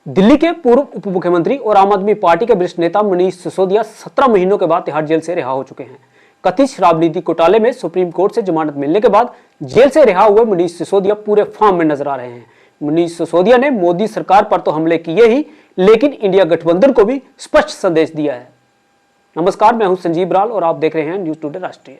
दिल्ली के पूर्व उप मुख्यमंत्री और आम आदमी पार्टी के वरिष्ठ नेता मनीष सिसोदिया 17 महीनों के बाद तिहाड़ जेल से रिहा हो चुके हैं। कथित शराब नीति घोटाले में सुप्रीम कोर्ट से जमानत मिलने के बाद जेल से रिहा हुए मनीष सिसोदिया पूरे फॉर्म में नजर आ रहे हैं। मनीष सिसोदिया ने मोदी सरकार पर तो हमले किए ही, लेकिन इंडिया गठबंधन को भी स्पष्ट संदेश दिया है। नमस्कार, मैं हूं संजीव राल और आप देख रहे हैं न्यूज टुडे राष्ट्रीय।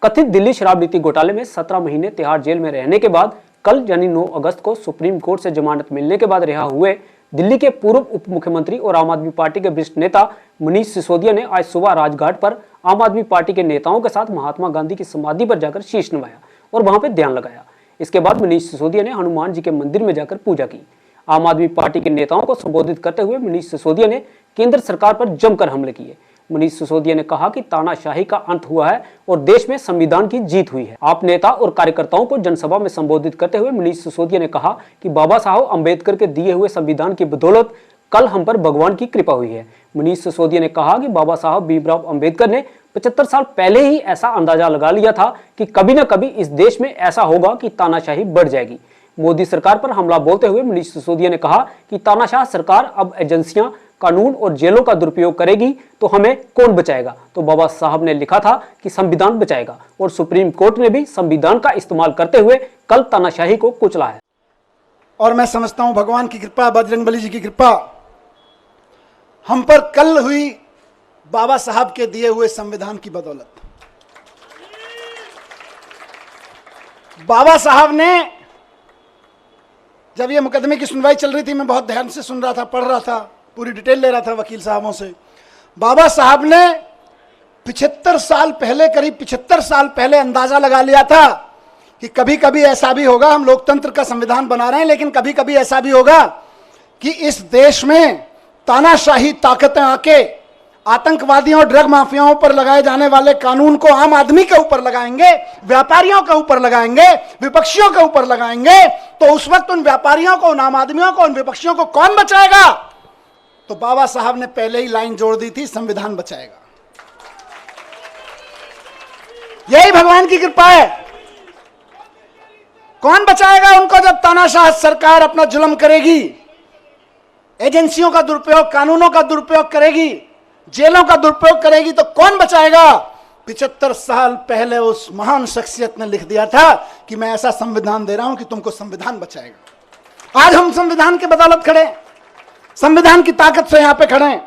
कथित दिल्ली शराब नीति घोटाले में 17 महीने तिहाड़ जेल में रहने के बाद कल यानी 9 अगस्त को सुप्रीम कोर्ट से जमानत मिलने के बाद रिहा हुए दिल्ली के पूर्व उप मुख्यमंत्री और आम आदमी पार्टी के वरिष्ठ नेता मनीष सिसोदिया ने आज सुबह राजघाट पर आम आदमी पार्टी के नेताओं के साथ महात्मा गांधी की समाधि पर जाकर शीश नवाया और वहां पर ध्यान लगाया। इसके बाद मनीष सिसोदिया ने हनुमान जी के मंदिर में जाकर पूजा की। आम आदमी पार्टी के नेताओं को संबोधित करते हुए मनीष सिसोदिया ने केंद्र सरकार पर जमकर हमले किए। मनीष सिसोदिया ने कहा कि तानाशाही का अंत हुआ है और देश में संविधान की जीत हुई है। आप नेता और कार्यकर्ताओं को जनसभा में संबोधित करते हुए मनीष सिसोदिया ने कहा कि बाबा साहब अंबेडकर के दिए हुए संविधान की बदौलत कल हम पर भगवान की कृपा हुई है। मनीष सिसोदिया ने कहा कि बाबा साहब भीमराव अंबेडकर ने 75 साल पहले ही ऐसा अंदाजा लगा लिया था कि कभी न कभी इस देश में ऐसा होगा कि तानाशाही बढ़ जाएगी। मोदी सरकार पर हमला बोलते हुए मनीष सिसोदिया ने कहा कि तानाशाह सरकार अब एजेंसियां, कानून और जेलों का दुरुपयोग करेगी तो हमें कौन बचाएगा। तो बाबा साहब ने लिखा था कि संविधान बचाएगा और सुप्रीम कोर्ट ने भी संविधान का इस्तेमाल करते हुए कल तानाशाही को कुचला है। और मैं समझता हूं भगवान की कृपा, बजरंगबली जी की कृपा हम पर कल हुई बाबा साहब के दिए हुए संविधान की बदौलत। बाबा साहब ने जब ये मुकदमे की सुनवाई चल रही थी, मैं बहुत ध्यान से सुन रहा था, पढ़ रहा था, पूरी डिटेल ले रहा था वकील साहबों से। बाबा साहब ने 75 साल पहले, करीब 75 साल पहले अंदाजा लगा लिया था कि कभी कभी ऐसा भी होगा, हम लोकतंत्र का संविधान बना रहे हैं, लेकिन कभी कभी ऐसा भी होगा कि इस देश में तानाशाही ताकतें आके आतंकवादियों और ड्रग माफियाओं पर लगाए जाने वाले कानून को आम आदमी के ऊपर लगाएंगे, व्यापारियों के ऊपर लगाएंगे, विपक्षियों के ऊपर लगाएंगे। तो उस वक्त उन व्यापारियों को, उन आम आदमियों को, उन विपक्षियों को कौन बचाएगा? तो बाबा साहब ने पहले ही लाइन जोड़ दी थी, संविधान बचाएगा। यही भगवान की कृपा है। कौन बचाएगा उनको जब तानाशाह सरकार अपना जुल्म करेगी, एजेंसियों का दुरुपयोग, कानूनों का दुरुपयोग करेगी, जेलों का दुरुपयोग करेगी, तो कौन बचाएगा? 75 साल पहले उस महान शख्सियत ने लिख दिया था कि मैं ऐसा संविधान दे रहा हूं कि तुमको संविधान बचाएगा। आज हम संविधान के बदौलत खड़े, संविधान की ताकत से यहां पे खड़े हैं।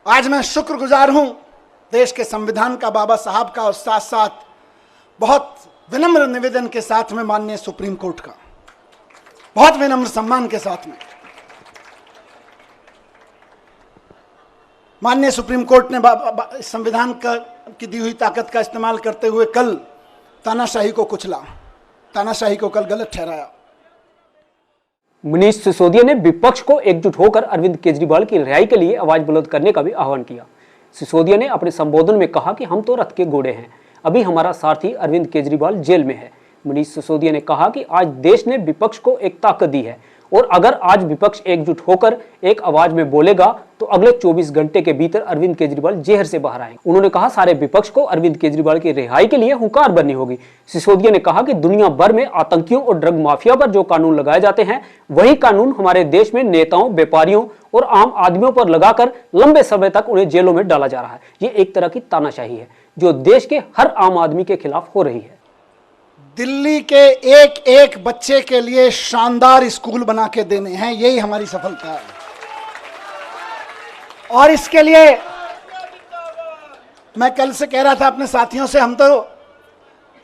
आज मैं शुक्रगुजार हूं देश के संविधान का, बाबा साहब का, और साथ साथ बहुत विनम्र निवेदन के साथ में माननीय सुप्रीम कोर्ट का, बहुत विनम्र सम्मान के साथ में माननीय सुप्रीम कोर्ट ने संविधान की दी हुई ताकत का इस्तेमाल करते हुए कल तानाशाही को कुचला, तानाशाही को कल गलत ठहराया। मनीष सिसोदिया ने विपक्ष को एकजुट होकर अरविंद केजरीवाल की रिहाई के लिए आवाज बुलंद करने का भी आह्वान किया। सिसोदिया ने अपने संबोधन में कहा कि हम तो रथ के घोड़े हैं, अभी हमारा सारथी अरविंद केजरीवाल जेल में है। मनीष सिसोदिया ने कहा कि आज देश ने विपक्ष को एक ताकत दी है और अगर आज विपक्ष एकजुट होकर एक आवाज में बोलेगा तो अगले 24 घंटे के भीतर अरविंद केजरीवाल जेल से बाहर आएंगे। उन्होंने कहा सारे विपक्ष को अरविंद केजरीवाल की रिहाई के लिए हुंकार भरनी होगी। सिसोदिया ने कहा कि दुनिया भर में आतंकियों और ड्रग माफिया पर जो कानून लगाए जाते हैं, वही कानून हमारे देश में नेताओं, व्यापारियों और आम आदमियों पर लगाकर लंबे समय तक उन्हें जेलों में डाला जा रहा है। ये एक तरह की तानाशाही है जो देश के हर आम आदमी के खिलाफ हो रही है। दिल्ली के एक एक बच्चे के लिए शानदार स्कूल बना के देने हैं, यही हमारी सफलता है। और इसके लिए मैं कल से कह रहा था अपने साथियों से, हम तो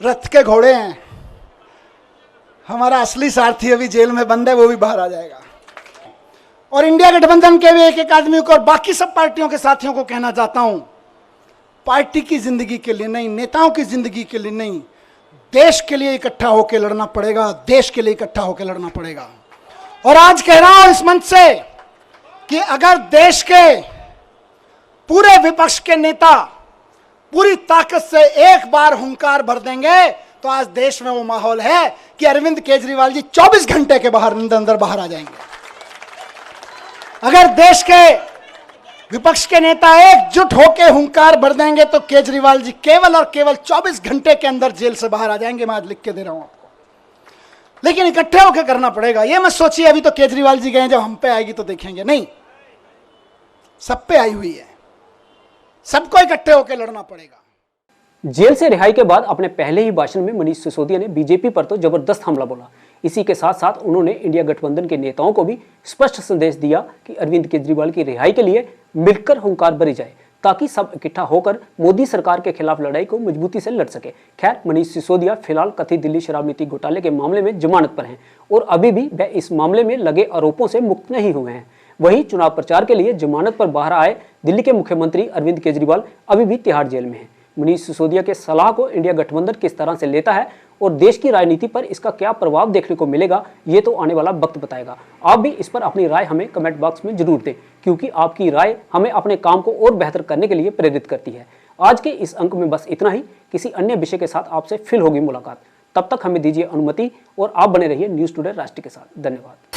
रथ के घोड़े हैं, हमारा असली सारथी अभी जेल में बंद है, वो भी बाहर आ जाएगा। और इंडिया गठबंधन के भी एक एक आदमी को और बाकी सब पार्टियों के साथियों को कहना चाहता हूं, पार्टी की जिंदगी के लिए नहीं, नेताओं की जिंदगी के लिए नहीं, देश के लिए इकट्ठा होकर लड़ना पड़ेगा, देश के लिए इकट्ठा होकर लड़ना पड़ेगा। और आज कह रहा हूं इस मंच से कि अगर देश के पूरे विपक्ष के नेता पूरी ताकत से एक बार हुंकार भर देंगे तो आज देश में वो माहौल है कि अरविंद केजरीवाल जी 24 घंटे के अंदर बाहर आ जाएंगे। अगर देश के विपक्ष के नेता एकजुट होकर हुंकार भर देंगे तो केजरीवाल जी केवल और केवल 24 घंटे के अंदर जेल से बाहर आ जाएंगे। मैं आज लिख के दे रहा हूं आपको। लेकिन इकट्ठे होकर करना पड़ेगा। ये मत सोचिए अभी तो केजरीवाल जी गए, जब हम पे आएगी तो देखेंगे, नहीं, सब पे आई हुई है, सबको इकट्ठे होकर लड़ना पड़ेगा। जेल से रिहाई के बाद अपने पहले ही भाषण में मनीष सिसोदिया ने बीजेपी पर तो जबरदस्त हमला बोला। इसी के साथ साथ उन्होंने इंडिया गठबंधन के नेताओं को भी स्पष्ट संदेश दिया कि अरविंद केजरीवाल की रिहाई के लिए मिलकर हुंकार भरी जाए, ताकि सब इकट्ठा होकर मोदी सरकार के खिलाफ लड़ाई को मजबूती से लड़ सके। खैर, मनीष सिसोदिया फिलहाल कथित दिल्ली शराब नीति घोटाले के मामले में जमानत पर हैं और अभी भी वह इस मामले में लगे आरोपों से मुक्त नहीं हुए हैं। वहीं चुनाव प्रचार के लिए जमानत पर बाहर आए दिल्ली के मुख्यमंत्री अरविंद केजरीवाल अभी भी तिहाड़ जेल में हैं। मनीष सिसोदिया के सलाह को इंडिया गठबंधन किस तरह से लेता है और देश की राजनीति पर इसका क्या प्रभाव देखने को मिलेगा, ये तो आने वाला वक्त बताएगा। आप भी इस पर अपनी राय हमें कमेंट बॉक्स में जरूर दें, क्योंकि आपकी राय हमें अपने काम को और बेहतर करने के लिए प्रेरित करती है। आज के इस अंक में बस इतना ही। किसी अन्य विषय के साथ आपसे फिर होगी मुलाकात। तब तक हमें दीजिए अनुमति और आप बने रहिए न्यूज़ टुडे राष्ट्र के साथ। धन्यवाद।